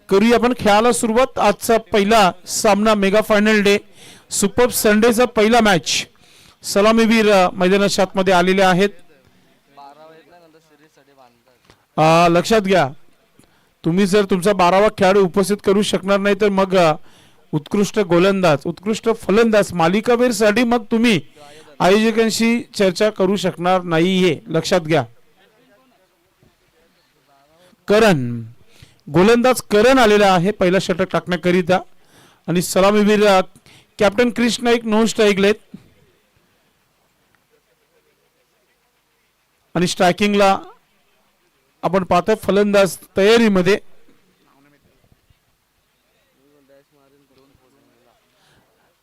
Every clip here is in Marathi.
करूया आपण खेळाला सुरुवात। आजचा पहिला सामना मेगा फायनल डे सुपर संडेचा पहिला मॅच। सलामीवीर मैदानाच्या आतमध्ये आलेले आहेत। लक्षात घ्या, तुम्ही जर तुमचा 12वा खेळाडू उपस्थित करू शकणार नाही तर मग उत्कृष्ट गोलंदाज, उत्कृष्ट फलंदाज, मालिकावीर साठी मग तुम्ही आयोजकांशी चर्चा करू शकणार नाहीये, लक्षात घ्या। करण, गोलंदाज करण आलेला आहे पहिला षटक टाकण्याकरिता आणि सलामीवीर कॅप्टन क्रिश नाईक नॉन स्ट्राईकलेत आणि स्ट्रायकिंगला आपण पाहतोय फलंदाज तयारीमध्ये।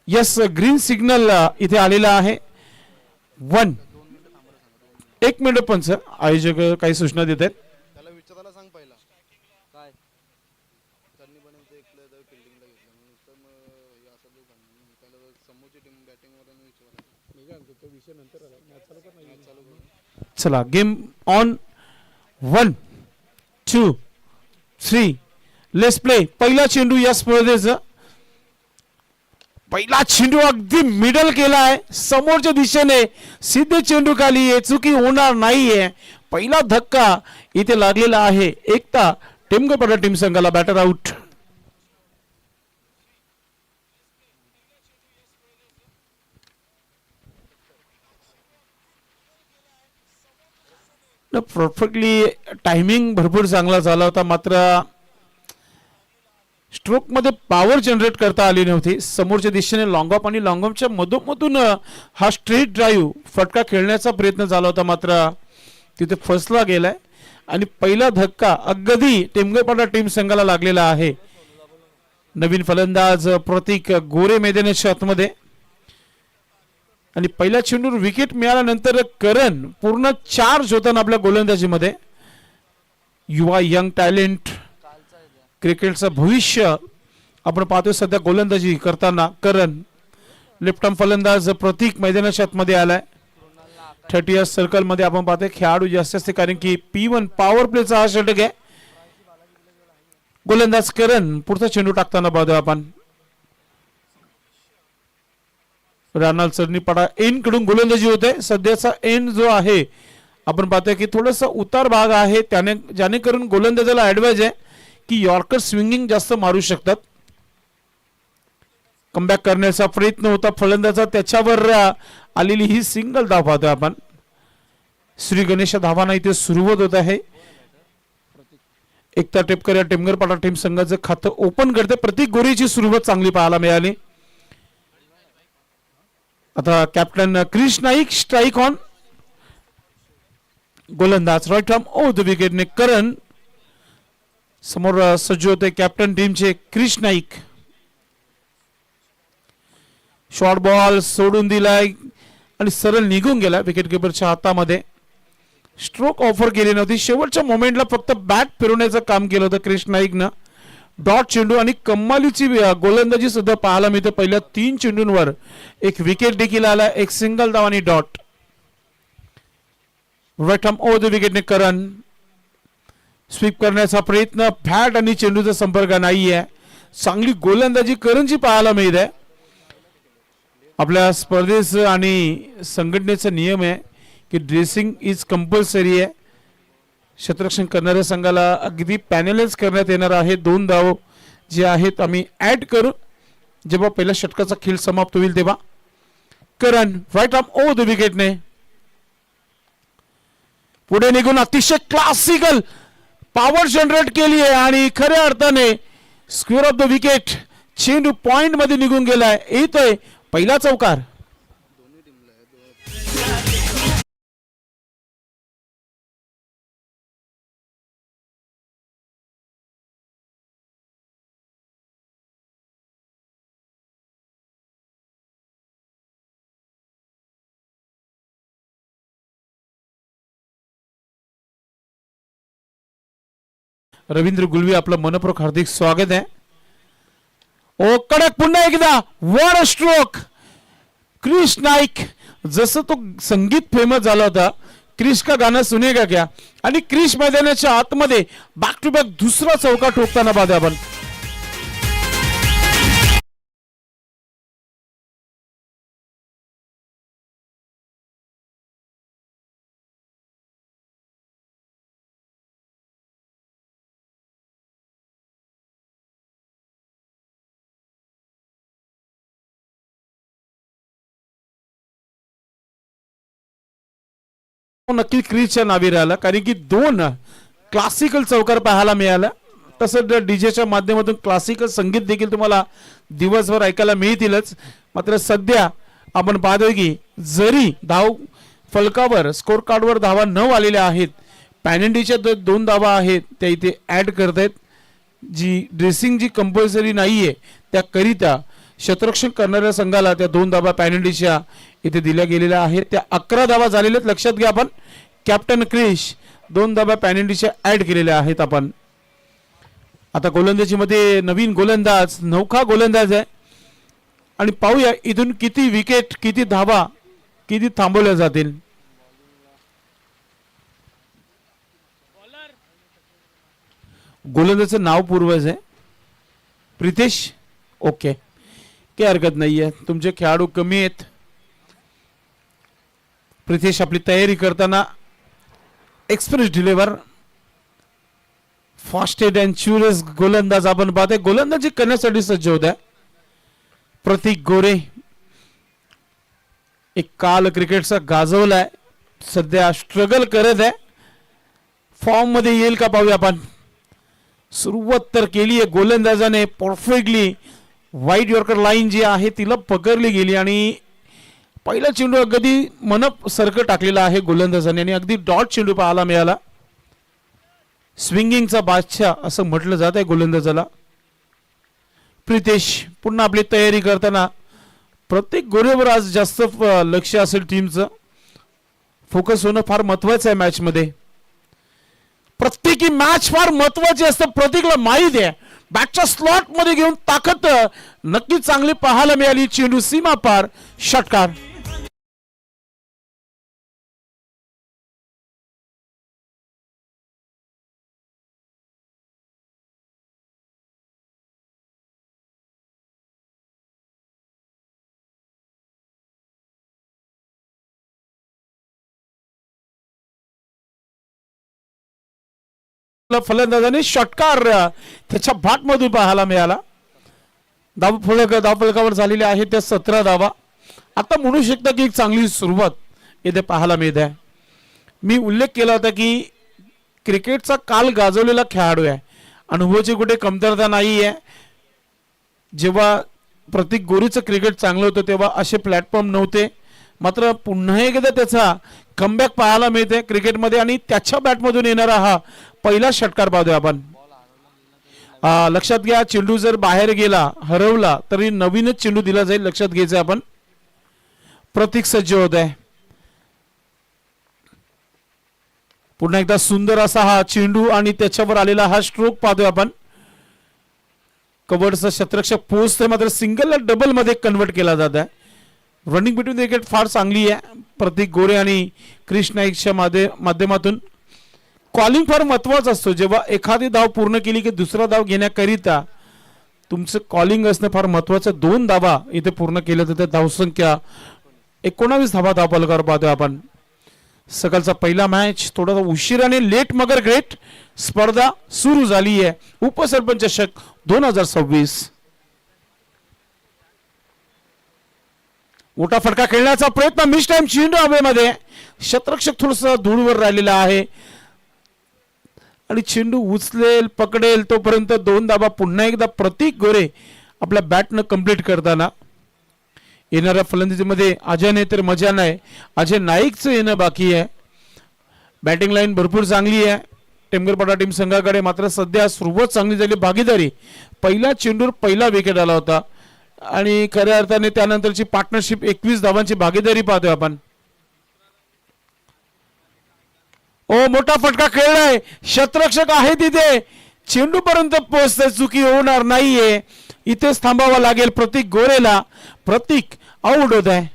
यस, ग्रीन सिग्नल इथे आलेला आहे। 1 मिनिट पण सर, आयोजक काही सूचना देत आहेत। चला, गेम ऑन। 1 2 3 let's play. पहिला चेंडू या स्पर्धेचा, पहिला चेंडू अगदी मिडल केला आहे समोरच्या दिशेने, सीधे चेंडू खाली आहे, चुकी होणार नाहीये। पहिला धक्का इथे लागलेला आहे। एकता टेमगरपाडा टीम संघाला बॅटर आउट। परफेक्टली टायमिंग भरपूर चांगला झाला होता, मात्र स्ट्रोक मध्ये पॉवर जनरेट करता आली नव्हती। समोरच्या दिशेने लॉंग ऑफ आणि लॉंग ऑफच्या मधोमधून हा स्ट्रेट ड्राईव्ह फटका खेळण्याचा प्रयत्न झाला होता, मात्र तिथे फसला गेलाय आणि पहिला धक्का अगदी टेमगरपाडा टीम संघाला लागलेला आहे। नवीन फलंदाज प्रतीक गोरे मैदानाच्या आतमध्ये आणि पहिल्या चेंडूवर विकेट मिळाल्यानंतर करण पूर्ण चार्ज होताना आपल्या गोलंदाजीमध्ये। युवा यंग टॅलेंट, क्रिकेटचं भविष्य आपण पाहतोय सध्या गोलंदाजी करताना करण। लेफ्ट आर्म फलंदाज प्रतीक मैदानाच्या आतमध्ये आलाय। 30 सर्कल मध्ये आपण पाहतोय खेळाडू जास्त असते, कारण की P1 पॉवर प्लेचा हा षटक आहे। गोलंदाज करण पुढचा चेंडू टाकताना पाहतोय आपण। रानाल चरणीपाडा एन कडून गोलंदाजी होते। सध्याचा एन जो आहे आपण पाहतोय की थोडासा उतार भाग आहे, त्याने ज्याने करून गोलंदाजाला ऍडवाइज आहे की यॉर्कर स्विंगिंग जास्त मारू शकतात। कमबॅक करण्याचा प्रयत्न होता फलंदाजा, त्याच्यावर आलेली ही सिंगल धाव पाहतोय आपण। श्री गणेश धावांना इथे सुरुवात होत आहे। एकता टेपकर या टेमगरपाडा टीम संघाचं खातं ओपन करते। प्रतीक गोरेची सुरुवात चांगली पाहायला मिळाली। आता captain Krish Naik strike on. गोलंदाज राईट आर्म ओव्हर द विकेटने करण। समोर सज्ज होते कॅप्टन टीमचे क्रिश नाईक। शॉर्ट बॉल सोडून दिलाय आणि सरळ निघून गेला विकेट कीपरच्या हातामध्ये। स्ट्रोक ऑफर केली नव्हती, शेवटच्या मोमेंटला फक्त बॅट फिरवण्याचं काम केलं होतं क्रिश नाईकनं। डॉट चेंडू आणि कमालीची गोलंदाजी सुद्धा पाहायला मिळते। पहिल्या 3 चेंडूंवर एक विकेट देखील आला, एक सिंगल धाव आणि dot. Right arm over the विकेटने करण। स्वीप करण्याचा प्रयत्न, बॅट आणि चेंडूचा संपर्क नाहीये। चांगली गोलंदाजी करणची पाहायला मिळते। आपल्या स्पर्धेचं आणि संघटनेचा नियम आहे की ड्रेसिंग इज कंपल्सरी आहे। क्षेत्ररक्षण करणाऱ्या संघाला अगदी पॅनलाइज करण्यात येणार आहे। 2 धाव जे आहेत आम्ही ऍड करू जेव्हा पहिल्या षटकाचा खेळ समाप्त होईल तेव्हा। करण राईट आर्म ओव्हर द विकेटने पुढे निघून अतिशय क्लासिकल पॉवर जनरेट केली आहे आणि खऱ्या अर्थाने स्क्वेअर ऑफ द विकेट, चेंडू पॉइंट मध्ये निघून गेलाय। येतोय पहिला चौकार। रवींद्र गुलवी आपलं मनपूर्वक हार्दिक स्वागत आहे। ओ कडक पुन्हा एकदा what a stroke. Krish Naik, जसं तो संगीत फेमस झाला होता क्रिश का गाना सुनेगा क्या, आणि क्रिश मैदानाच्या आतमध्ये बॅक टू बॅक दुसरा चौका ठोकताना पाहतोय आपण। तो नक्की क्रीजच्या नावी राहिला, कारण की दोन क्लासिकल चौकार पाहायला मिळाला. तसंच डीजेच्या माध्यमातून क्लासिकल संगीत देखील तुम्हाला दिवसभर ऐकायला मिळतीलच. मात्र सध्या आपण पाहतोय की जरी धाव फलकावर स्कोर कार्डवर धावा न आलेल्या आहेत, पॅनल्टीच्या दोन धावा आहेत त्या इथे ऍड करतायत. जी ड्रेसिंग जी कंपल्सरी नाहीये त्याकरिता शतरक्षण करणाऱ्या संघाला त्या दोन धावा पॅनल्टीच्या इथे दिल्या गेलेल्या आहेत. त्या 11 धावा झालेल्या लक्षात घ्या आपण. कॅप्टन क्रिश दोन धावा पॅनल्टीच्या ऍड केलेल्या आहेत आपण. आता गोलंदाजीमध्ये नवीन गोलंदाज, नौका गोलंदाज आहे आणि पाहूया इथून किती विकेट, किती धावा, किती थांबवल्या जातील. गोलंदाजचं नाव पूर्वज आहे प्रितेश. ओके, काही हरकत नाहीये. तुमचे खेळाडू कमी आहेत. प्रितेश आपली तयारी करताना एक्सप्रेस डिलिव्हर फास्टेड अँड च्युरियस गोलंदाज आपण पाहते. गोलंदाजी करण्यासाठी सज्ज होत आहे प्रतीक गोरे. एक काल क्रिकेटचा गाजवलाय, सध्या स्ट्रगल करत आहे. फॉर्म मध्ये येईल का पाहूया आपण. सुरुवात तर केली आहे गोलंदाजाने परफेक्टली. वाईट यॉर्कर लाईन जी आहे तिला पकडली गेली आणि पहिला चेंडू अगदी मनसारखं टाकलेला आहे गोलंदाजाने आणि अगदी डॉट चेंडू पाहायला मिळाला. स्विंगिंगचा बादशाह असं म्हटलं जात आहे गोलंदाजाला. प्रितेश पुन्हा आपली तयारी करताना प्रत्येक गोरेवर आज जास्त लक्ष असेल टीमचं. फोकस होणं फार महत्वाचं आहे मॅच मध्ये. प्रत्येकी मॅच फार महत्वाची असते. प्रत्येकला माहिती आहे बॅटच्या स्लॉट मध्ये घेऊन ताकद नक्की चांगली पाहायला मिळाली. चेंडू सीमा पार, षटकार. फलंदाजाने षटकार त्याच्या बॅटमधून पाहायला मिळाला. धावफलकावर झालेल्या आहेत त्या 17 धावा. आता म्हणू शकता की एक चांगली सुरुवात इथे पाहायला मिळते आहे. मी उल्लेख केला होता की क्रिकेटचा काल गाजवलेला खेळाडू आहे, अनुभवाची कुठे कमतरता नाही आहे. जेव्हा प्रतीक गोरेचं क्रिकेट चांगलं होतं तेव्हा असे प्लॅटफॉर्म नव्हते. मात्र पुन्हा एकदा त्याचा कमबॅक पाहायला मिळते क्रिकेटमध्ये आणि त्याच्या बॅटमधून येणारा हा पहिला षटकार पाहतोय आपण. लक्षात घ्या चेंडू जर बाहेर गेला, हरवला तरी नवीनच चेंडू दिला जाईल. लक्षात घ्यायचं आपण. प्रतीक सज्ज होत आहे. पुन्हा एकदा सुंदर असा हा चेंडू आणि त्याच्यावर आलेला हा स्ट्रोक पाहतोय आपण. कव्हरचा शतरक्षक पोहोचतोय मात्र सिंगल डबल मध्ये कन्वर्ट केला जात आहे. रनिंग बिटवीन विकेट फार चांगली आहे प्रतीक गोरे आणि क्रिश नाईकच्या माध्यमातून. कॉलिंग फार महत्वाचं असतो. जेव्हा एखादी धाव पूर्ण केली की दुसरा धाव घेण्याकरिता तुमचं कॉलिंग असणं फार महत्वाचं. 2 धावा इथे पूर्ण केल्या तर धावसंख्या 19 धावा धावफलकावर पाहतोय आपण. सकाळचा पहिला मॅच थोडासा उशिराने लेट मगर ग्रेट स्पर्धा सुरू झाली आहे. उपसरपंच चषक 2026. मोठा फटका खेळण्याचा प्रयत्न, मिस टाइम चेंडू हवेमध्ये. शतरक्षक थोडस धूळवर राहिलेला आहे आणि चेंडू उचलेल पकडेल तोपर्यंत 2 धावा पुन्हा एकदा प्रतीक गोरे आपल्या बॅटनं कंप्लीट करताना. येणाऱ्या फलंदाजीमध्ये अजय नाही तर मजा नाही, अजय नाईकचं येणं बाकी आहे. बॅटिंग लाईन भरपूर चांगली आहे टेमगरपाडा टीम संघाकडे. मात्र सध्या सुरुवात चांगली झाली. भागीदारी पहिला चेंडूवर पहिला विकेट आला होता आणि खऱ्या अर्थाने त्यानंतरची पार्टनरशिप 21 धावांची भागीदारी पाहतोय आपण. ओ मोठा फटका खेळलाय. शतरक्षक आहे तिथे, चेंडू पर्यंत पोहोचते. चुकी होणार नाहीये. इथेच थांबावं लागेल प्रतीक गोरेला. प्रतीक आउट होत आहे.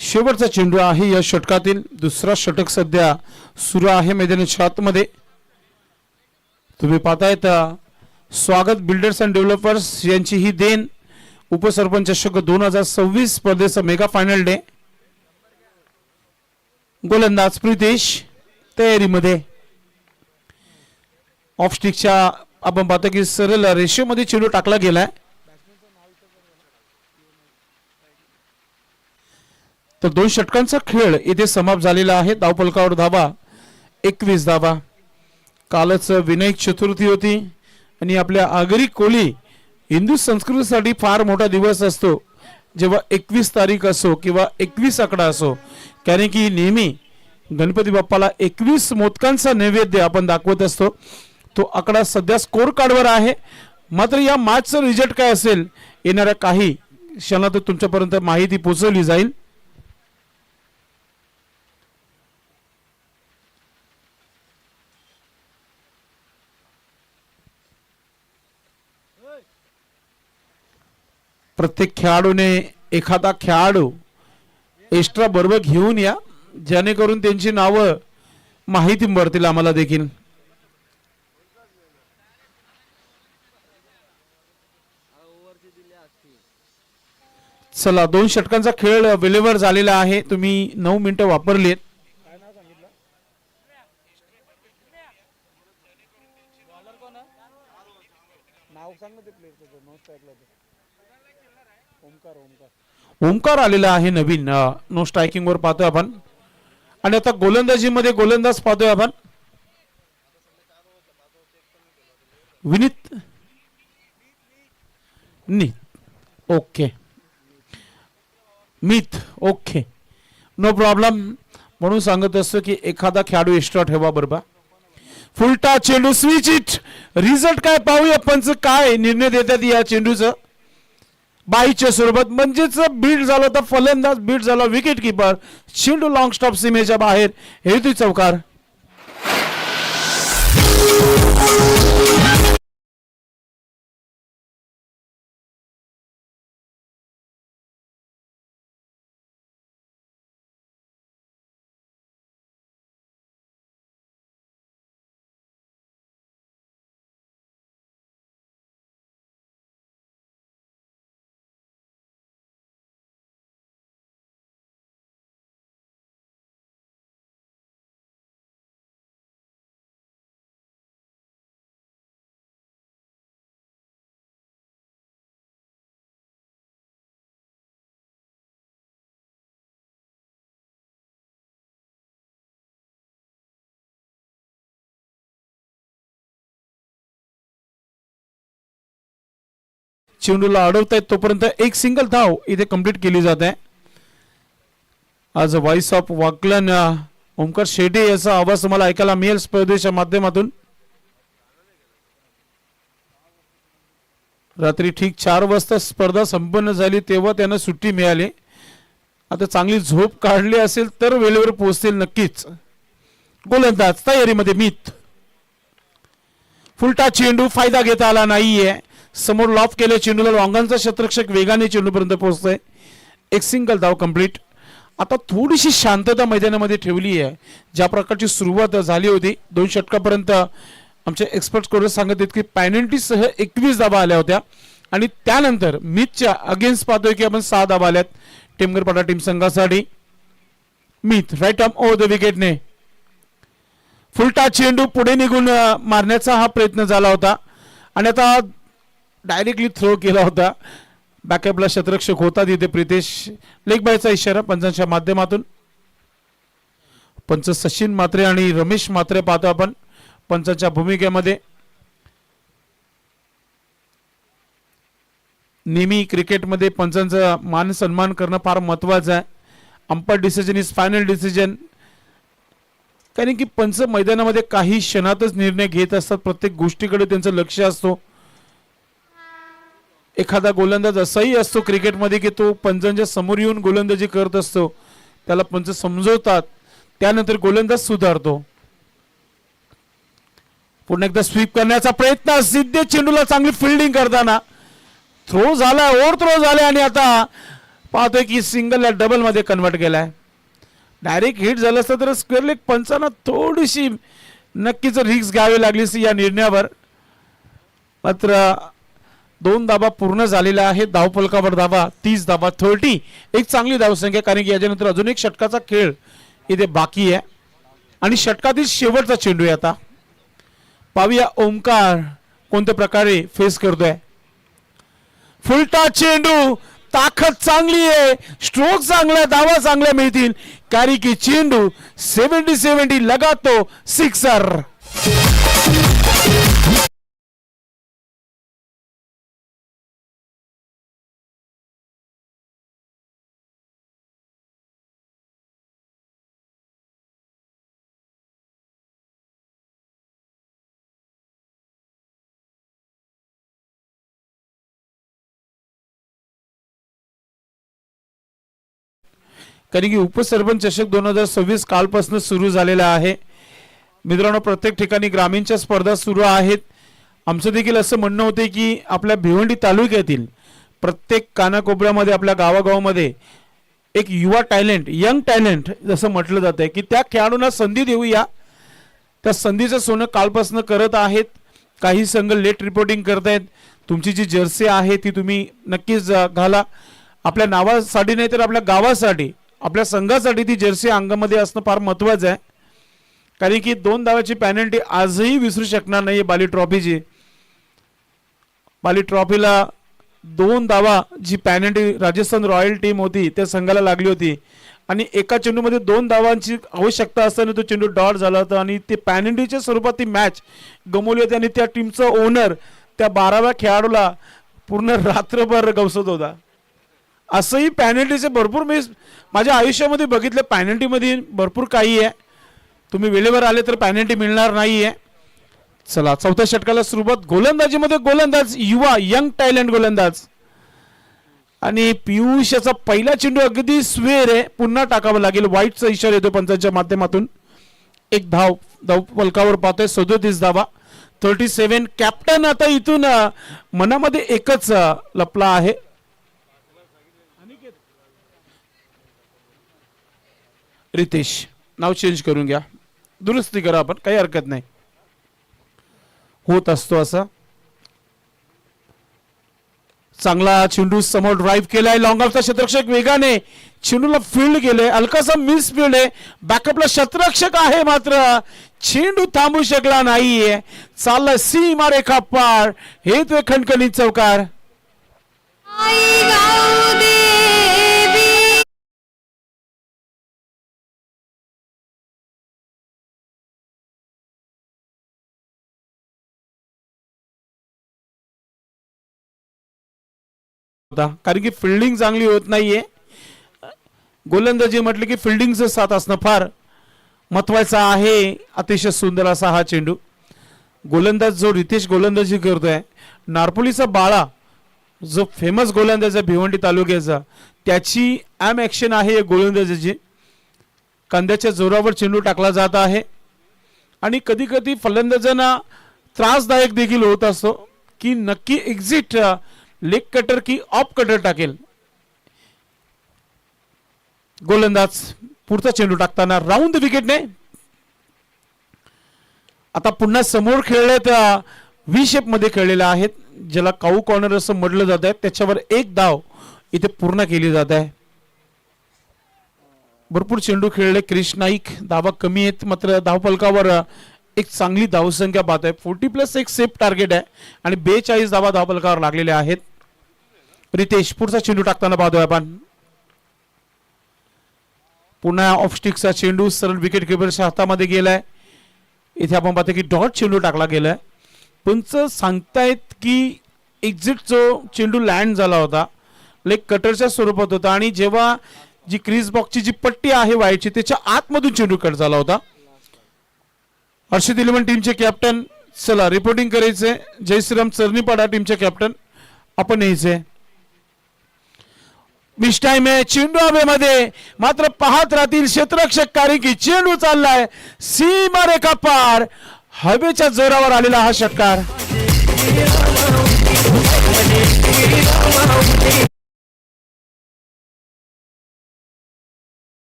शेवटचा चेंडू आहे या षटकातील. दुसरा षटक सध्या सुरू आहे मैदानाच्या आतमध्ये. तुम्ही पाहतायत स्वागत बिल्डर्स अँड डेव्हलपर्स यांची ही देण उपसरपंच चषक 2026 स्पर्धेचा मेगा फायनल डे. गोलंदाज प्रितेश तयारीमध्ये. ऑफ स्टिकच्या आपण पाहतो की सरळ रेषेमध्ये चेंडू टाकला गेलाय. तर 2 षटकांचा खेळ इथे समाप्त झालेला आहे. धावफलकावर धावा 21 धावा. कालच विनायक चतुर्थी होती आणि आपल्या आगरी कोळी हिंदू संस्कृतीसाठी फार मोठा दिवस असतो जेव्हा 21 तारीख असो किंवा 21 आकडा असो, कारण की नेहमी गणपती बाप्पाला 21 मोदकांचा नैवेद्य आपण दाखवत असतो. तो आकडा सध्या स्कोर कार्डवर आहे. मात्र या मॅचचं रिझल्ट काय असेल येणाऱ्या काही क्षणात तुमच्यापर्यंत माहिती पोहोचवली जाईल. प्रत्येक खेळाडूने एखादा खेळाडू एक्स्ट्रा बरोबर घेऊन या, जेणेकरून त्यांची नावं माहिती मिळतील आम्हाला देखील. चला 2 षटकांचा खेळ वेळेवर झालेला आहे. तुम्ही 9 मिनिटं वापरलीत. ओमकार आलेला आहे नवीन नो स्ट्रायकिंग वर पाहतोय आपण. आणि आता गोलंदाजीमध्ये गोलंदाज पाहतोय आपण विनीत ओके मिथ ओके नो प्रॉब्लेम. म्हणून सांगत असतो की एखादा खेळाडू एक्स्ट्रा ठेवा बरोबर. फुलटा चेंडू स्विच इट. रिझल्ट काय पाहूया. पंच काय निर्णय देतात या चेंडूचं. बाईच्या स्वरूपात म्हणजेच बीट झाला तर फलंदाज, बीट झाला विकेट किपर. चेंडू लॉंग स्टॉप सीमेच्या बाहेर. हेतू चौकार. चेंडूला अडवतायत तोपर्यंत एक सिंगल धाव इथे कंप्लीट केली जाते. आज व्हॉइस ऑफ वाकलन ओमकार शेटे याचा आवाज तुम्हाला ऐकायला मिळेल स्पर्धेच्या माध्यमातून. रात्री ठीक 4 वाजता स्पर्धा संपन्न झाली तेव्हा त्यांना सुट्टी मिळाली. आता चांगली झोप काढली असेल तर वेळेवर पोहोचतील नक्कीच. गोलंदाज तयारीमध्ये मिथ. फुलटा चेंडू फायदा घेता आला नाहीये. समोर लॉफ केले चेंडूला. लॉंगांचा क्षेत्ररक्षक वेगाने चेंडूपर्यंत पोहोचतोय. एक सिंगल धाव कंप्लीट. आता थोडीशी शांतता मैदानामध्ये ठेवली आहे. ज्या प्रकारची सुरुवात झाली होती 2 षटकापर्यंत आमचे एक्सपर्ट कोच सांगत आहेत की पेनल्टीसह 21 धावा आल्या होत्या आणि त्यानंतर मिथच्या अगेन्स्ट पाहतोय की आपण 6 धावा आल्यात टेमगरपाडा टीम संघासाठी. मिथ राईट आर्म ओव्हर द विकेटने. फुलटा चेंडू पुढे निघून मारण्याचा हा प्रयत्न झाला होता आणि आता डायरेक्टली थ्रो केला होता. बॅकअपला क्षेत्ररक्षक होता तिथे प्रितेश. लेग बायचा इशारा पंचांच्या माध्यमातून. पंच सचिन म्हात्रे आणि रमेश म्हात्रे पाहतो आपण पंचांच्या भूमिकेमध्ये. नेहमी क्रिकेटमध्ये पंचांचा मान सन्मान करणं फार महत्वाचं आहे. Umpire decision is final decision. कारण की पंच मैदानामध्ये काही क्षणातच निर्णय घेत असतात. प्रत्येक गोष्टीकडे त्यांचं लक्ष असतो. एखादा गोलंदाज असाही असतो क्रिकेटमध्ये की तो पंचांच्या समोर येऊन गोलंदाजी करत असतो. त्याला पंच समजवतात. त्यानंतर गोलंदाज सुधारतो. पुन्हा एकदा स्वीप करण्याचा प्रयत्न. सिद्धे चेंडूला चांगली फिल्डिंग करताना थ्रो झाला. ओव्हर थ्रो झाले आणि आता पाहतोय की सिंगलला डबल मध्ये कन्वर्ट केलाय. डायरेक्ट हिट झालं असतं तर स्क्वेअर लेग पंचांना थोडीशी नक्कीच रिक्स घ्यावी लागली या निर्णयावर. मात्र 2 धाबा पूर्ण झालेला आहे. धावफलकावर धाबा 30 धाबा 30. एक चांगली धावसंख्या, कारण की याच्यानंतर अजून एक षटकाचा खेळ इथे बाकी आहे आणि षटकातील शेवटचा चेंडू आहे. आता पाहूया ओमकार कोणत्या प्रकारे फेस करतोय. फुलटा चेंडू, ताकद चांगली आहे, स्ट्रोक चांगला, धावा चांगल्या मिळतील, कारण की चेंडू 70-70 लगातो सिक्सर. कारण की उपसरपंच चषक 2026 कालपासून सुरू झालेला आहे मित्रांनो. प्रत्येक ठिकाणी ग्रामीणच्या स्पर्धा सुरू आहेत. आमचं देखील असं म्हणणं होते की आपल्या भिवंडी तालुक्यातील प्रत्येक कानाकोपऱ्यामध्ये, आपल्या गावागावामध्ये एक युवा टॅलेंट, यंग टॅलेंट जसं म्हटलं जातं की त्या खेळाडूंना संधी देऊया. त्या संधीचं सोनं कालपासून करत आहेत. काही संघ लेट रिपोर्टिंग करतायत. तुमची जी जर्सी आहे ती तुम्ही नक्कीच घाला. आपल्या नावासाठी नाही तर आपल्या गावासाठी, आपल्या संघासाठी ती जर्सी अंगामध्ये असणं फार महत्त्वाचं आहे. कारण की 2 धावाची पॅनल्टी आजही विसरू शकणार नाही बाली ट्रॉफीची. बाली ट्रॉफीला 2 धावा जी पॅनल्टी राजस्थान रॉयल टीम होती त्या संघाला लागली होती आणि एका चेंडूमध्ये 2 धावांची आवश्यकता असताना तो चेंडू डॉट झाला होता आणि ते पॅनल्टीच्या स्वरूपात ती मॅच गमवली होती आणि त्या टीमचा ओनर त्या 12व्या खेळाडूला पूर्ण रात्रभर गवसत होता. असंही पॅनल्टीचे भरपूर मी माझ्या आयुष्यामध्ये बघितलं. पॅनल्टीमध्ये भरपूर काही आहे. तुम्ही वेळेवर आले तर पॅनल्टी मिळणार नाही आहे. चला, चौथ्या षटकाला सुरुवात. गोलंदाजीमध्ये गोलंदाज युवा यंग टॅलेंट गोलंदाज आणि पियुष याचा पहिला चेंडू अगदी स्वेर आहे. पुन्हा टाकावं लागेल. वाईटचा इशारा येतो पंचांच्या माध्यमातून. एक धाव फलकावर पाहतोय. 37 धावा 37. कॅप्टन आता इथून मनामध्ये एकच लपला आहे. रितेश नाव चेंज करून घ्या, दुरुस्ती करा, आपण काही हरकत नाही, होत असतो असा. चांगला चेंडू समोर ड्राइव्ह केलाय. लॉंग ऑफचा क्षेत्ररक्षक वेगाने चेंडूला फील्ड केले. हलकासा मिस फील्ड आहे. बॅकअपला क्षेत्ररक्षक आहे मात्र चेंडू थांबू शकला नाहीये. चालला सीमा रेखा पार. हे तो खणखणीत चौकार. कारण की फिल्डिंग चांगली होत नाहीये. गोलंदाजी म्हटलं की फिल्डिंगचं साथ असणं फार महत्वाचं आहे. अतिशय सुंदर असा हा चेंडू. गोलंदाज जो रितेश गोलंदाजी करतोय, नारपोलीचा बाळा जो फेमस गोलंदाज आहे भिवंडी तालुक्याचा, त्याची ॲम ॲक्शन आहे गोलंदाजीची. कांद्याच्या जोरावर चेंडू टाकला जात आहे आणि कधी कधी फलंदाजांना त्रासदायक देखील होत असतो की नक्की एक्झिट लेग कटर की ऑफ कटर टाकेल. गोलंदाज पुढचा चेंडू टाकताना राऊंड विकेटने आता पुन्हा समोर खेळलेत. व्ही शेप मध्ये खेळलेले आहेत, ज्याला काऊ कॉर्नर असं म्हटलं जात आहे. त्याच्यावर एक धाव इथे पूर्ण केली जात आहे. भरपूर चेंडू खेळले क्रिश नाईक. धावा कमी आहेत मात्र धावफलकावर एक चांगली धावसंख्या पाहत आहे. 40+ एक सेफ टार्गेट आहे आणि 42 धावा धावफलकावर लागलेल्या आहेत. रितेश पुढचा चेंडू टाकताना पाहतोय आपण. पुन्हा ऑफ स्टिकचा चेंडू सरळ विकेट किपरच्या हातामध्ये गेलाय. इथे आपण पाहतो की डॉट चेंडू टाकला गेलाय. पंच सांगतायत की एक्झिट जो चेंडू लँड झाला होता लेग कटरच्या स्वरूपात होता आणि जेव्हा जी क्रीज बॉक्सची जी पट्टी आहे वाईटची त्याच्या आतमधून चेंडू कट झाला होता. हर्षित इलेव्हन टीमचे कॅप्टन, चला रिपोर्टिंग करायचे. जय श्रीराम चरणीपाडा टीमचे कॅप्टन आपण यायचे. मिस टाइम आहे. चेंडू हवेमध्ये मात्र पाहत राहतील क्षेत्ररक्षक, कारण की चेंडू चाललाय सीमा रेखा पार. हवेच्या जोरावर आलेला हा षटकार.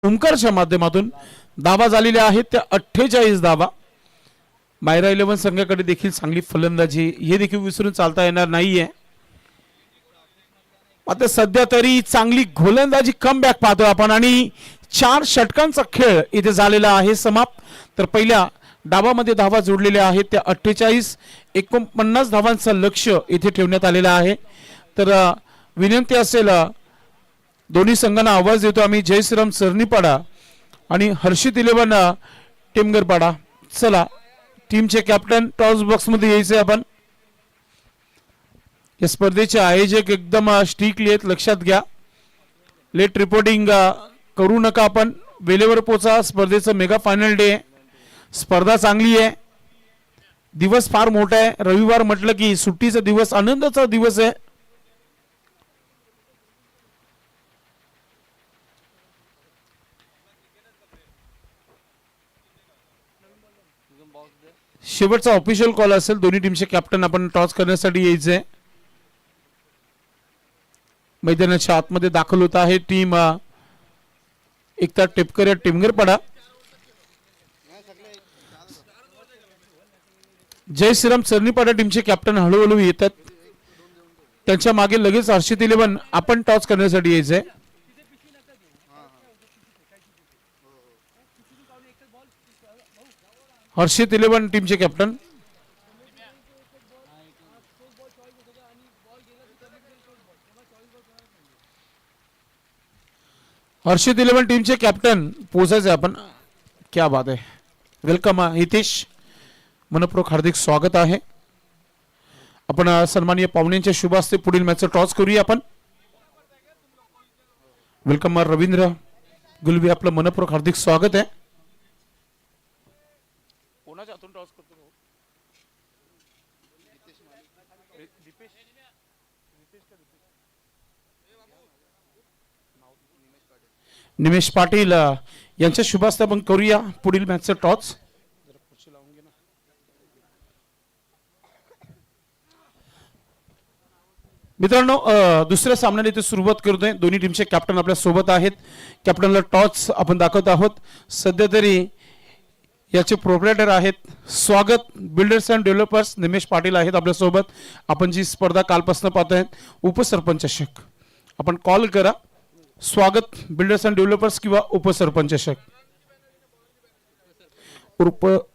ओमकारच्या माध्यमातून धावा झालेल्या आहेत त्या 48 धावा. मायरा 11 संघाकडे देखील चांगली फलंदाजी हे देखील विसरून चालता येणार नाहीये. आता सध्या तरी चांगली गोलंदाजी कमबॅक पाहतो आपण आणि 4 षटकांचा खेळ इथे झालेला आहे समाप्त. तर पहिल्या डावामध्ये धावा जोडलेल्या आहेत त्या 48. 49 धावांचं लक्ष इथे ठेवण्यात आलेलं आहे. तर विनंती असेल दोन्ही संघांना आवाज देतो आम्ही, जय श्रीराम सरनीपाडा आणि हर्षित 11 टेमगरपाडा. चला टीमचे कॅप्टन टॉस बॉक्स मध्ये यायचे आपण. या स्पर्धेचे आयोजक एकदम स्ट्रिक्टली आहेत, लक्षात घ्या. लेट रिपोर्टिंग करू नका आपण, वेळेवर पोचा. स्पर्धेचं मेगा फायनल डे आहे, स्पर्धा चांगली आहे, दिवस फार मोठा आहे. रविवार म्हटलं की सुट्टीचा दिवस, आनंदाचा दिवस आहे. शेवटचा ऑफिशियल कॉल असेल. दोन्ही टीमचे कॅप्टन आपण टॉस करण्यासाठी यायचे. मैदानाच्या आतमध्ये दाखल होत आहे टीम एकता टेपकर या टेमगरपाडा. जय श्रीराम सरनीपाडा टीमचे कॅप्टन हळूहळू येतात. त्यांच्या मागे लगेच हर्षित 11 आपण टॉस करण्यासाठी यायचंय. हर्षित 11 टीमचे कॅप्टन. हर्षित 11 टीमचे कॅप्टन पोहोचायचे आपण. क्या बात आहे. वेलकम हितेश, मनपूर्वक हार्दिक स्वागत आहे. आपण सन्माननीय पाहुण्यांच्या शुभ हस्ते पुढील मॅचचा टॉस करूया आपण. वेलकम रवींद्र गुलबी, आपलं मनपूर्वक हार्दिक स्वागत आहे. कोणाच्या हातून टॉस करतो? निमेश पाटील यांच्या शुभ हस्ते आपण करूया पुढील मॅचचा टॉस. मित्रांनो, दुसऱ्या सामन्याला इथे सुरुवात करतोय. दोन्ही टीमचे कॅप्टन आपल्या सोबत आहेत. कॅप्टनला टॉस आपण दाखवत आहोत. सध्या तरी याचे प्रोप्रायटर आहेत स्वागत बिल्डर्स अँड डेव्हलपर्स, निमेश पाटील आहेत आपल्या सोबत. आपण जी स्पर्धा कालपासून पाहतोय उपसरपंच चषक, आपण कॉल करा स्वागत बिल्डर्स अँड डेव्हलपर्स किंवा उपसरपंच चषक.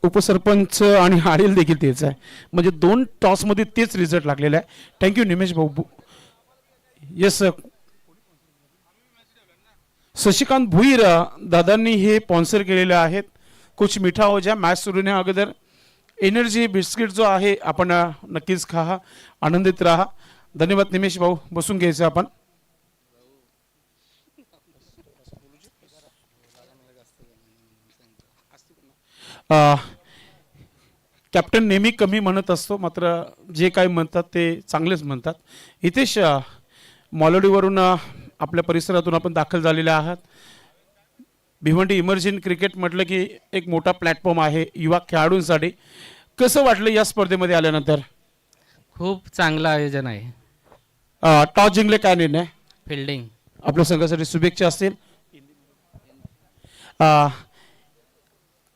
उपसरपंच आणि आडील देखील तेच आहे, म्हणजे 2 टॉस मध्ये तेच रिझल्ट लागलेला आहे. थँक्यू निमेश भाऊ. Yes sir. शशिकांत भुईर दादांनी हे स्पॉन्सर केलेले आहेत. कुछ मीठा हो जाए मॅच सुरू होण्या अगोदर एनर्जी बिस्किट जो आहे आपण नक्कीच खा, आनंदित राहा. धन्यवाद निमेश भाऊ. बसून घ्यायचं आपण. कॅप्टन नेहमी कमी म्हणत असतो, मात्र जे काही म्हणतात ते चांगलेच म्हणतात. हितेश, मॉलडीवरून आपल्या परिसरातून आपण दाखल झालेले आहात. भिवंडी इमर्जिंग क्रिकेट म्हटलं की एक मोठा प्लॅटफॉर्म आहे युवा खेळाडूंसाठी. कसं वाटलं या स्पर्धेमध्ये आल्यानंतर? खूप चांगलं आयोजन आहे. टॉस जिंकले, काय निर्णय? फिल्डिंग. आपल्या संघासाठी शुभेच्छा असतील.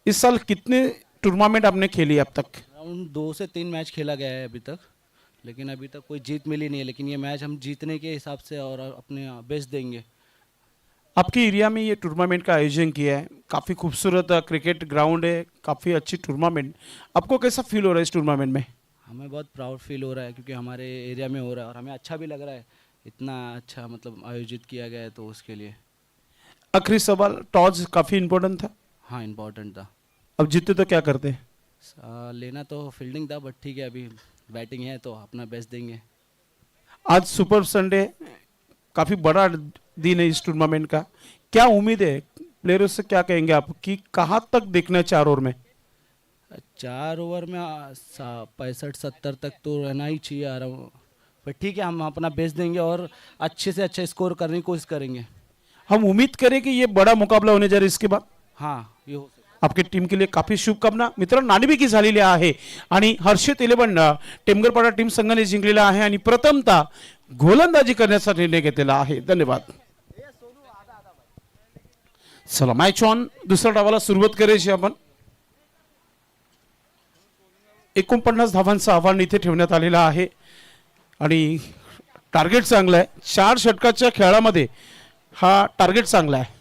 इस साल कितने टूर्नामेंट आपने खेली अब तक? अराउंड 2 से 3 मैच खेला गया है अभी तक, लेकिन अभी तक कोई जीत मिली नहीं है. लेकिन ये मैच हम जीतने के हिसाब से और अपने बेस्ट देंगे. आपके एरिया में ये टूर्नामेंट का आयोजन किया है, काफ़ी खूबसूरत क्रिकेट ग्राउंड है, काफ़ी अच्छी टूर्नामेंट. आपको कैसा फील हो रहा है इस टूर्नामेंट में? हमें बहुत प्राउड फील हो रहा है क्योंकि हमारे एरिया में हो रहा है और हमें अच्छा भी लग रहा है. इतना अच्छा मतलब आयोजित किया गया है तो उसके लिए. आखिरी सवाल, टॉस काफ़ी इम्पोर्टेंट था. हाँ, इम्पोर्टेंट था. अब जीते तो क्या करते? लेना तो फील्डिंग था, बट ठीक है अभी बैटिंग है तो अपना बेस्ट देंगे. आज सुपर संडे, काफ़ी बड़ा दिन है इस टूर्नामेंट का. क्या उम्मीद है प्लेयर्स से, क्या कहेंगे आप कि कहाँ तक देखना है 4 ओवर में? 4 ओवर में 65-70 तक तो रहना ही चाहिए आराम. पर ठीक है, हम अपना बेस्ट देंगे और अच्छे से अच्छा स्कोर करने की कोशिश करेंगे. हम उम्मीद करें कि ये बड़ा मुकाबला होने जा रहा है इसके बाद. हाँ, ये हो. आपकी टीम के लिए काफी शुभकामना. मित्रांनो, नाणेफेकी झालेली आहे आणि हर्षित 11 टेमगरपाडा टीम संघाने जिंकलेला आहे आणि प्रथमतः गोलंदाजी करण्याचा निर्णय घेतलेला आहे. धन्यवाद. चला मॅच ऑन. दुसऱ्या डावाला सुरुवात करायची आपण. 49 धावांचं आव्हान इथे ठेवण्यात आलेलं आहे आणि टार्गेट चांगलं आहे. 4 षटकाच्या खेळामध्ये हा टार्गेट चांगला आहे.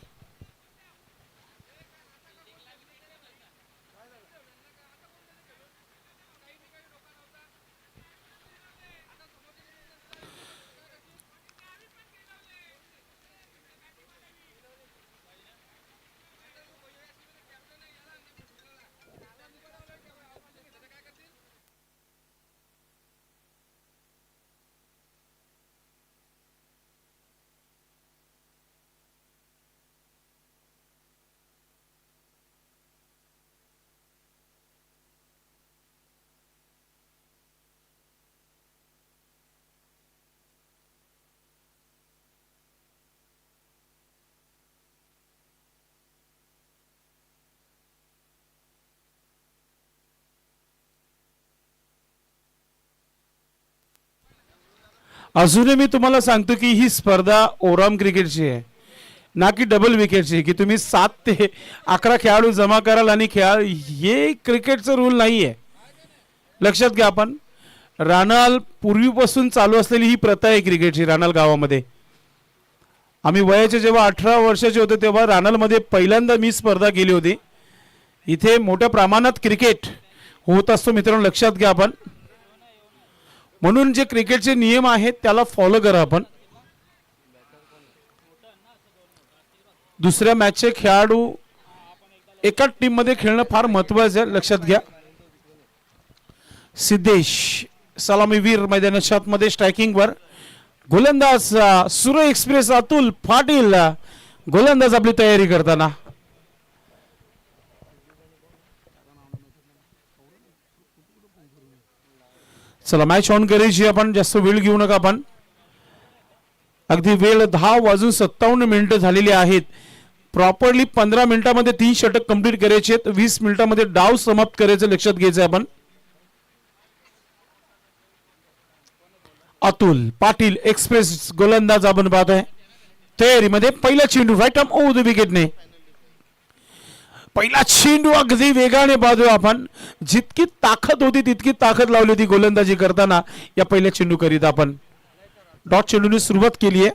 अजूनही मी तुम्हाला सांगतो की ही स्पर्धा ओराम क्रिकेटची आहे ना की डबल विकेटची, की तुम्ही 7 ते 11 खेळाडू जमा कराल आणि खेळा, हे क्रिकेटचं रूल नाही आहे. लक्षात घ्या. आपण रानाल पूर्वीपासून चालू असलेली ही प्रथा आहे क्रिकेटची. रानाल गावामध्ये आम्ही वयाचे जेव्हा 18 वर्षाचे होते तेव्हा रानालमध्ये पहिल्यांदा मी स्पर्धा केली होती. इथे मोठ्या प्रमाणात क्रिकेट होत असतो मित्रांनो, लक्षात घ्या आपण. म्हणून जे क्रिकेटचे नियम आहेत त्याला फॉलो करा आपण. दुसऱ्या मॅचचे खेळाडू एकाच टीम मध्ये खेळणं फार महत्वाचं आहे, लक्षात घ्या. सिद्धेश सलामीवीर मैदानाच्या आतमध्ये स्ट्रायकिंग वर. गोलंदाज सुर एक्सप्रेस अतुल पाटील गोलंदाज आपली तयारी करताना. चला मॅच ऑन करायची आपण. जास्त वेळ घेऊ नका आपण. अगदी वेळ 10:57 झालेली आहेत. प्रॉपरली 15 मिनिटांमध्ये 3 षटक कंप्लीट करायचे आहेत. 20 मिनिटांमध्ये डाव समाप्त करायचं, लक्षात घ्यायचं आपण. अतुल पाटील एक्सप्रेस गोलंदाज आपण पाहतोय तयारीमध्ये. पहिला चेंडू राईट आर्म ओव्हर द विकेटने. पहिला चेंडू अगदी वेगाने पाहतोय आपण. जितकी ताकद होती तितकी ताकद लावली होती गोलंदाजी करताना या पहिल्या चेंडू करीत आपण. डॉट चेंडूने सुरुवात केली आहे.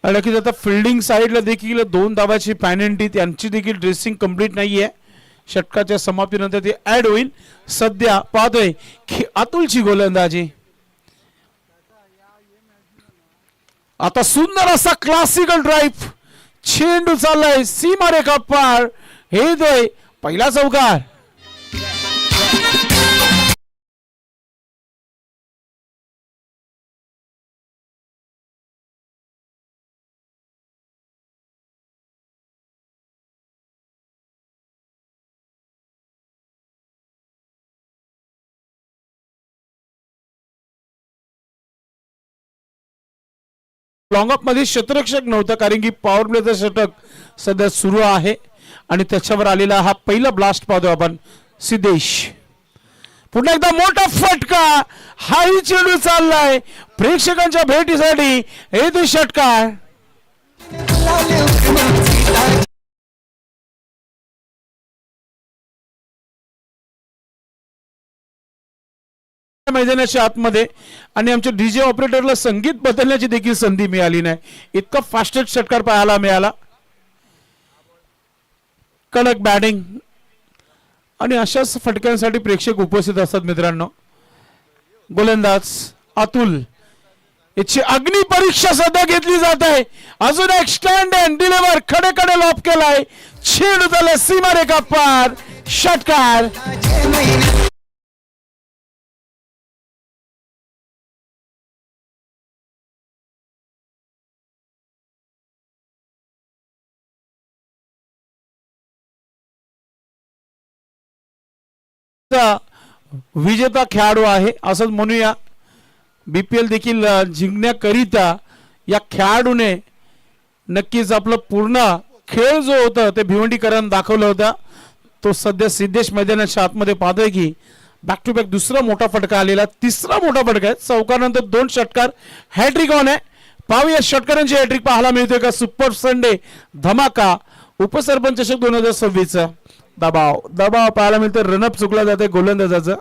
नक्कीच आता फिल्डिंग साईडला देखील 2 धावाची पॅनल्टी, त्यांची देखील ड्रेसिंग कंप्लीट नाहीये. षटकाच्या समाप्तीनंतर ते ऍड होईल. सध्या पाहतोय की अतुलची गोलंदाजी. आता सुंदर असा क्लासिकल ड्राईव्ह चेंडू चाललाय सीमारेखा पार. हे दोय पहिला चौकार. लॉंग ऑफ मध्ये शतरक्षक नव्हता कारण की पॉवर प्लेचं षटक सध्या सुरू आहे आणि त्याच्यावर आलेला हा पहिला ब्लास्ट पाहतो आपण. सिद्धेश पुन्हा एकदा मोठा फटका. हाही चेंडू चाललाय प्रेक्षकांच्या भेटीसाठी. हे तो षटकार. मैदानाच्या आतमध्ये आणि आमच्या डीजे ऑपरेटरला संगीत बदलण्याची देखील संधी मिळाली नाही. इतका फास्टेस्ट षटकार पाहायला मिळाला. कडक बॅटिंग आणि अशाच फटक्यांसाठी प्रेक्षक उपस्थित असतात मित्रांनो. गोलंदाज अतुल याची अग्नि परीक्षा सध्या घेतली जात आहे. अजून एक स्टँड अँड डिलिव्हर खडे खडे लॉप केलाय. चेंडू झाला सीमारेखा पार. षटकार. विजेता खेळाडू आहे असंच म्हणूया. बीपीएल देखील जिंकण्याकरिता या खेळाडूने नक्कीच आपलं पूर्ण खेळ जो होता ते भिवंडीकरण दाखवलं होता. तो सध्या सिद्धेश मैदानाच्या आतमध्ये पाहतोय की बॅक टू बॅक दुसरा मोठा फटका आलेला. तिसरा मोठा फटका आहे. चौकानंतर 2 षटकार. हॅट्रिक ऑन आहे. पाहूया षटकारांची हॅट्रिक पाहायला मिळते का. सुपर संडे धमाका उपसरपंच चषक 2026 चा दबाव दबाव पाहायला मिळतं. रनअप चुकला जाते गोलंदाजाचं.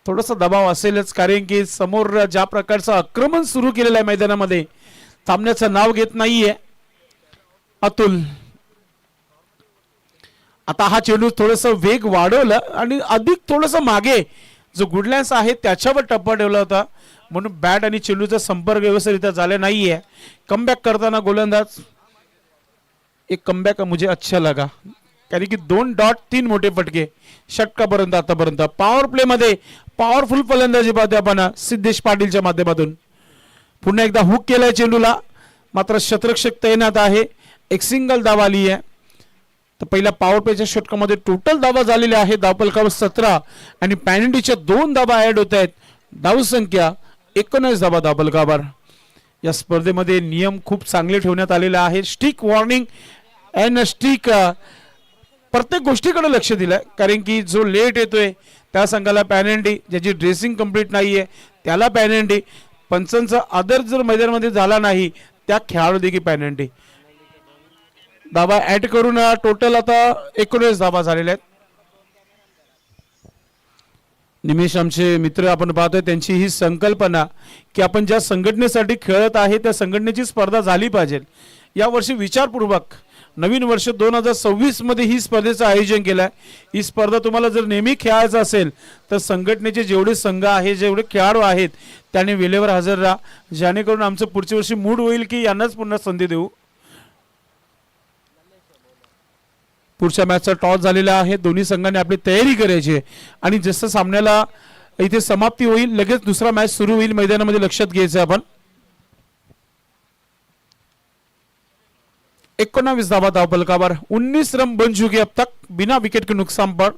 थोडासा दबाव असेलच, कारण की समोर ज्या प्रकारचं आक्रमण सुरू केलेलं आहे मैदानामध्ये थांबण्याचं नाव घेत नाहीये अतुल. आता हा चेंडू थोडस वेग वाढवला आणि अधिक थोडस मागे जो गुडलँड्स आहे त्याच्यावर टप्पा ठेवला होता, म्हणून बॅट आणि चेंडूचा संपर्क व्यवस्थितरित्या झाला नाहीये. कमबॅक करताना गोलंदाज एक कमबॅक मुझे अच्छा लगा, कारण की 2 डॉट 3 मोठे फटके षटकापर्यंत आतापर्यंत. पॉवर प्ले मध्ये पॉवरफुल फलंदाजी पाहतोय आपण सिद्धेश पाटीलच्या माध्यमातून. पुन्हा एकदा हुक केलाय चेंडूला, मात्र शतरक्षक तैनात आहे. एक सिंगल धाव आली आहे. तर पहिल्या पॉवर प्लेच्या षटकामध्ये टोटल धावा झालेल्या आहे धावफलकावर 17 आणि पॅनल्टीच्या 2 धावा ऍड होत आहेत. धावसंख्या 19 धावा धावफलकावर. या स्पर्धेमध्ये नियम खूप चांगले ठेवण्यात आलेले आहे. स्टिक वॉर्निंग अँड स्टिक प्रत्येक गोष्टीकडे लक्ष दिलंय, कारण की जो लेट येतोय त्या संघाला पॅनल्टी, ज्याची ड्रेसिंग कंप्लीट नाहीये त्याला पॅनल्टी, पंचांचा आदर जर मैदानामध्ये झाला नाही त्या खेळाडू देखील पॅनल्टी. धावा ऍड करून टोटल आता 19 धावा झालेल्या आहेत. निमेश आमचे मित्र आपण पाहतोय, त्यांची ही संकल्पना की आपण ज्या संघटनेसाठी खेळत आहे त्या संघटनेची स्पर्धा झाली पाहिजे. यावर्षी विचारपूर्वक नवीन वर्ष 2026 मध्ये ही स्पर्धेचं आयोजन केलंय. ही स्पर्धा तुम्हाला जर नेहमी खेळायचं असेल तर संघटनेचे जेवढे संघ आहे, जेवढे खेळाडू आहेत त्याने वेळेवर हजर राहा, जेणेकरून आमचं पुढच्या वर्षी मूड होईल की यांनाच पुन्हा संधी देऊ. पुढच्या मॅचचा टॉस झालेला आहे. दोन्ही संघांनी आपली तयारी करायची आहे आणि जसं सामन्याला इथे समाप्ती होईल लगेच दुसरा मॅच सुरू होईल मैदानामध्ये, लक्षात घ्यायचं आपण. 19 धावा धावफलकावर. 19 रन बन चुके अब तक बिना विकेट के नुकसान पर.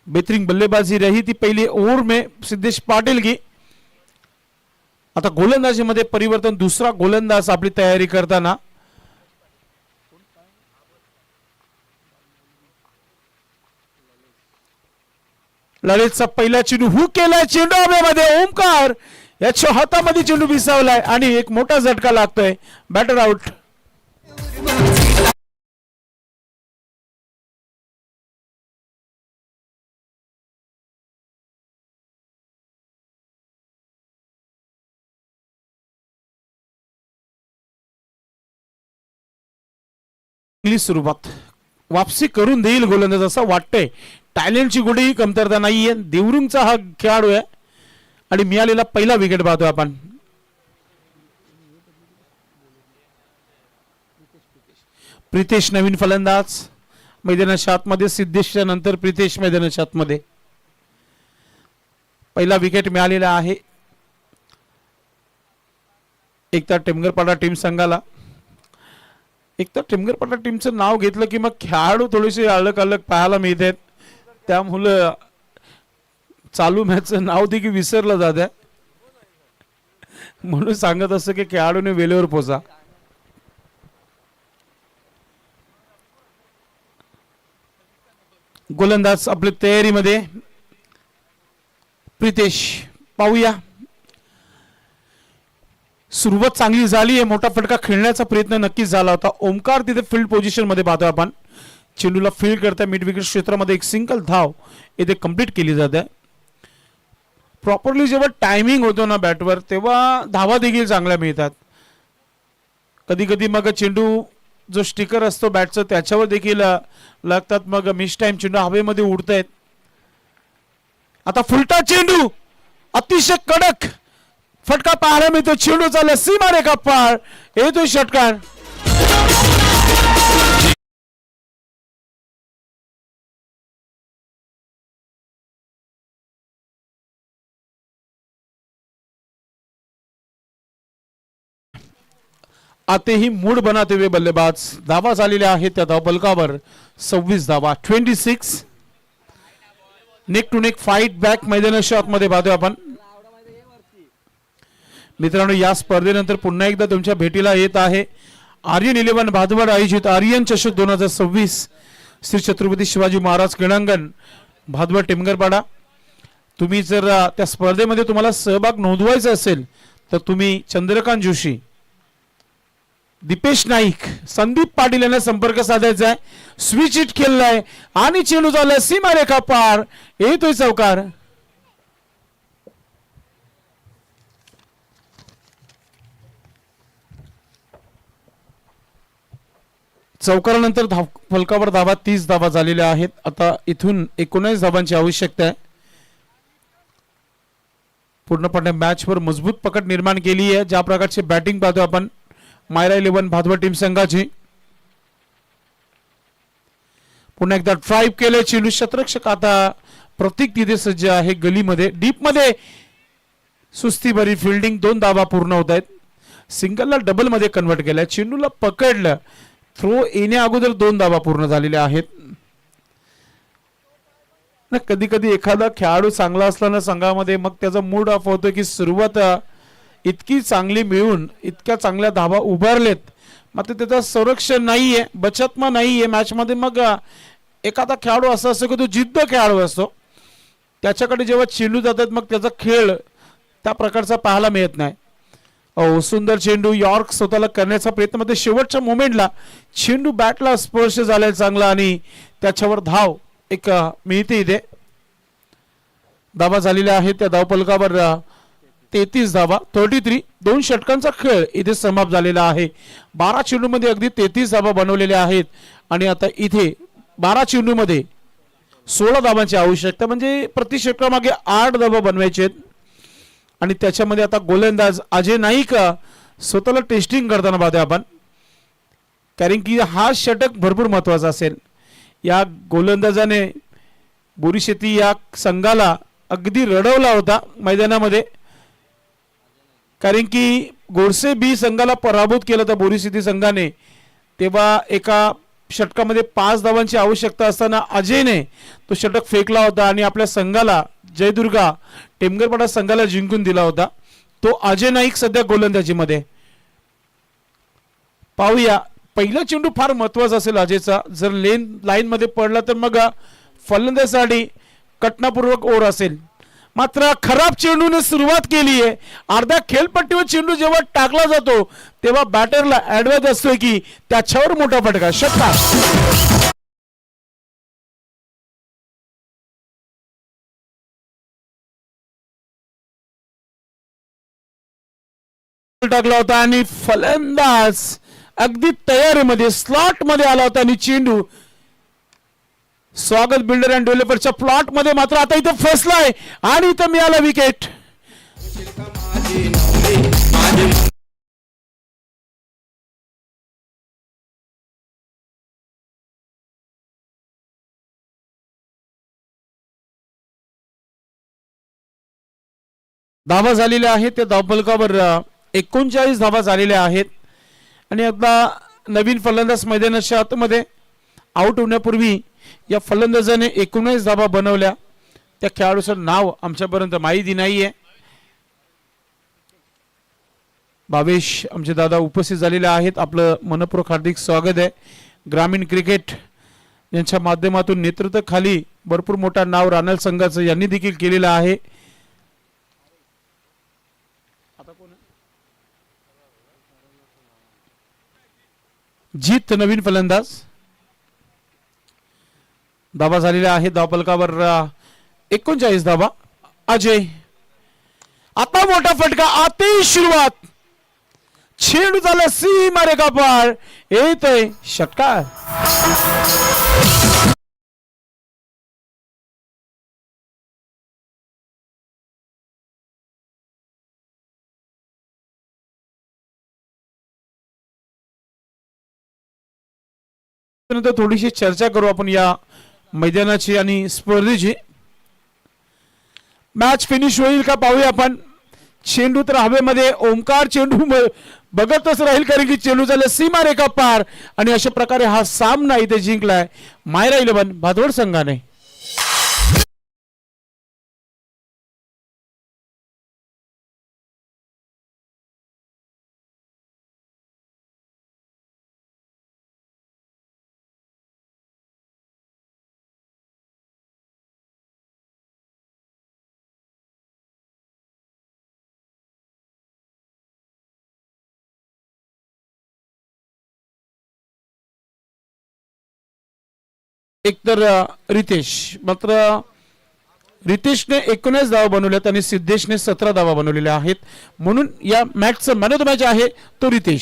बेहतरीन बल्लेबाजी रही थी पहली ओवर में सिद्धेश पाटिल की. आता गोलंदाजी मध्ये परिवर्तन, दुसरा गोलंदाज आपली तयारी करताना. ललितचा पहिला चेंडू हुक केलाय, चेंडू हवेमध्ये. ओमकार याच्या हातामध्ये चेंडू विसावलाय आणि एक मोठा झटका लागतोय. Batter out. सुरुवात वापसी करून देईल गोलंदाज असं वाटतंय. टॅलेंटची कुठेही कमतरता नाहीये. देवरुंगचा हा खेळाडू आहे आणि मिळालेला पहिला विकेट पाहतोय आपण. प्रितेश नवीन फलंदाज मैदानाच्या आतमध्ये. सिद्धेशच्या नंतर प्रितेश मैदानाच्या आतमध्ये. पहिला विकेट मिळालेला आहे एकता टेमगरपाडा टीम संघाला. एकतर टेमगरपाडा टीमचं नाव घेतलं की मग खेळाडू थोडेसे अलग अलग पाहायला मिळतात, त्यामुळं चालू मॅचचं नाव देखील विसरलं जात आहे. म्हणून सांगत असतं की खेळाडूने वेळेवर पोचा. गोलंदाज आपल्या तयारीमध्ये. प्रितेश पाहूया. सुरुवात चांगली झाली आहे. मोठा फटका खेळण्याचा प्रयत्न नक्कीच झाला होता. ओमकार तिथे फील्ड पोझिशन मध्ये पाहतोय आपण. चेंडूला फील्ड करता मिड विकेट क्षेत्रामध्ये एक सिंगल धाव इथे कंप्लीट केली जाते. प्रॉपरली जेव्हा टायमिंग होतो ना बॅटवर तेव्हा धावा देखील चांगल्या मिळतात. कधी कधी मग चेंडू जो स्टिकर असतो बॅटचं त्याच्यावर देखील लागतात, मग मिस टाइम चेंडू हवेमध्ये उडतायत. आता फुलटा चेंडू अतिशय कडक फटका पाहायला मिळतो. चेंडू चालला सीमा रेखा पार, येतोय षटकार. आतेही मूड बनाते हुए बल्लेबाज. धावा झालेल्या आहेत त्या धावफलकावर 26 धावा. 26 neck to neck fight back मैदानाच्या आतमध्ये पाहतोय आपण. मित्रांनो, या स्पर्धेनंतर पुन्हा एकदा तुमच्या भेटीला येत आहे आर्यन 11 भादवड आयोजित आर्यन चषक 2026 श्री छत्रपती शिवाजी महाराज क्रीडांगण भादवड टेमगरपाडा. तुम्ही जर त्या स्पर्धेमध्ये तुम्हाला सहभाग नोंदवायचा असेल तर तुम्ही चंद्रकांत जोशी दीपेश नाईक, संदीप पाटील यांना संपर्क साधायचा आहे. स्विच हिट केलाय आणि चेंडू झालाय सीमारेखा पार, येतोय चौकार. चौकारानंतर फलकावर धावा 30 धावा झालेल्या आहेत. आता इथून 19 धावांची आवश्यकता आहे. पूर्णपणे मॅचवर मजबूत पकड निर्माण केली आहे. ज्या प्रकारची बॅटिंग पाहतो आपण मायरा 11 भादवा टीम संघाची. पुन्हा एकदा ड्राईव्ह केले चेंडू, शतरक्षक आता प्रतीक तिथे सज्ज आहे गलीमध्ये. डीप मध्ये सुस्ती भरी फिल्डिंग, 2 धावा पूर्ण होत आहेत. सिंगलला डबल मध्ये कन्वर्ट केलाय. चेंडूला पकडलं, थ्रो येण्या अगोदर 2 धावा पूर्ण झालेल्या आहेत. ना कधी कधी एखादा खेळाडू चांगला असला ना संघामध्ये, मग त्याचा मूड ऑफ होतो की सुरुवात इतकी चांगली मिळून इतक्या चांगल्या धावा उभारलेत, मात्र त्याचं संरक्षण नाहीये, बचतमा नाहीये मॅच मध्ये. मग एखादा खेळाडू असा असतो की तो जिद्द खेळाडू असतो, त्याच्याकडे जेव्हा चेंडू जातात मग त्याचा खेळ त्या प्रकारचा पाहायला मिळत नाही. सुंदर चेंडू, यॉर्क स्वतःला करण्याचा प्रयत्न, मध्ये शेवटच्या मोमेंटला चेंडू बॅटला स्पर्श झालाय चांगला आणि त्याच्यावर धाव एक मिळते. इथे धावा झालेल्या आहेत त्या धावफलकावर 33 धावा, 33. 2 षटकांचा खेळ इथे समाप्त झालेला आहे. 12 चेंडू मध्ये अगदी 33 धावा बनवलेल्या आहेत आणि आता इथे 12 चेंडू मध्ये 16 धावांची आवश्यकता, म्हणजे प्रति षटकामागे 8 धावा बनवायचे आहेत. आणि त्याच्यामध्ये आता गोलंदाज अजय नाईक स्वतःला टेस्टिंग करताना पाहतो आपण, कारण की हा षटक भरपूर महत्वाचा असेल. या गोलंदाजाने बोरी शेती या संघाला अगदी रडवला होता मैदानामध्ये, कारण की गोडसे बी संघाला पराभूत केलं होतं बोरी शेती संघाने. तेव्हा एका षटकामध्ये 5 धावांची आवश्यकता असताना अजयने तो षटक फेकला होता आणि आपल्या संघाला, जयदुर्गा टेमगरपाडा संघाला जिंकून दिला होता. तो अजय नाईक सध्या गोलंदाजीमध्ये. पाहूया, पहिला चेंडू फार महत्वाचा असेल अजयचा. जर लाईन मध्ये पडला तर मग फलंदाजासाठी कटनापूर्वक ओर असेल. मात्र खराब चेंडूने सुरुवात केली आहे. अर्ध्या खेळपट्टीवर चेंडू जेव्हा टाकला जातो तेव्हा बॅटरला ऍडवाइज असतोय की त्याच्यावर मोठा फटका, षटकार. टाकला होता आणि फलंदाज अगदी तयारीमध्ये स्लॉट मध्ये आला होता आणि चेंडू स्वागत बिल्डर अँड डेव्हलपरच्या प्लॉट मध्ये मात्र आता इथं फसलाय आणि इथं मिळाला विकेट. धावा झालेल्या आहेत त्या धावफलकावर 39 धावा झालेल्या आहेत. आणि आता नवीन फलंदाज मैदानाच्या आतमध्ये आउट होण्यापूर्वी या फलंदाजाने 19 धावा बनवल्या. त्या खेळाडूचं नाव आमच्यापर्यंत माहिती नाहीये. भावेश आमचे दादा उपस्थित झालेले आहेत, आपलं मनपूर्वक हार्दिक स्वागत आहे. ग्रामीण क्रिकेट यांच्या माध्यमातून नेतृत्वाखाली भरपूर मोठा नाव रानल संघाचं यांनी देखील केलेलं आहे. जीत नवीन फलंदाज. धावा झालेल्या आहेत धावफलकावर 39 धावा. अजय, आता मोठा फटका, आती सुरुवात, चेंडू झाला सीमारेखा पार, येतोय षटकार. थोडीशी चर्चा करू आपण या मैदानाची आणि स्पर्धेची. मॅच फिनिश होईल का पाहूया आपण. चेंडू तर हवेमध्ये, ओमकार चेंडू बघतच राहील कारण की चेंडू झाला सीमारेखा पार आणि अशा प्रकारे हा सामना इथे जिंकलाय मायरा 11 भादवड संघाने. एकतर रितेश. मात्र रितेशने 19 धावा बनवल्यात आणि सिद्धेशने 17 धावा बनवलेल्या आहेत, म्हणून या मॅचचं मॅन ऑफ द मॅच आहे तो रितेश.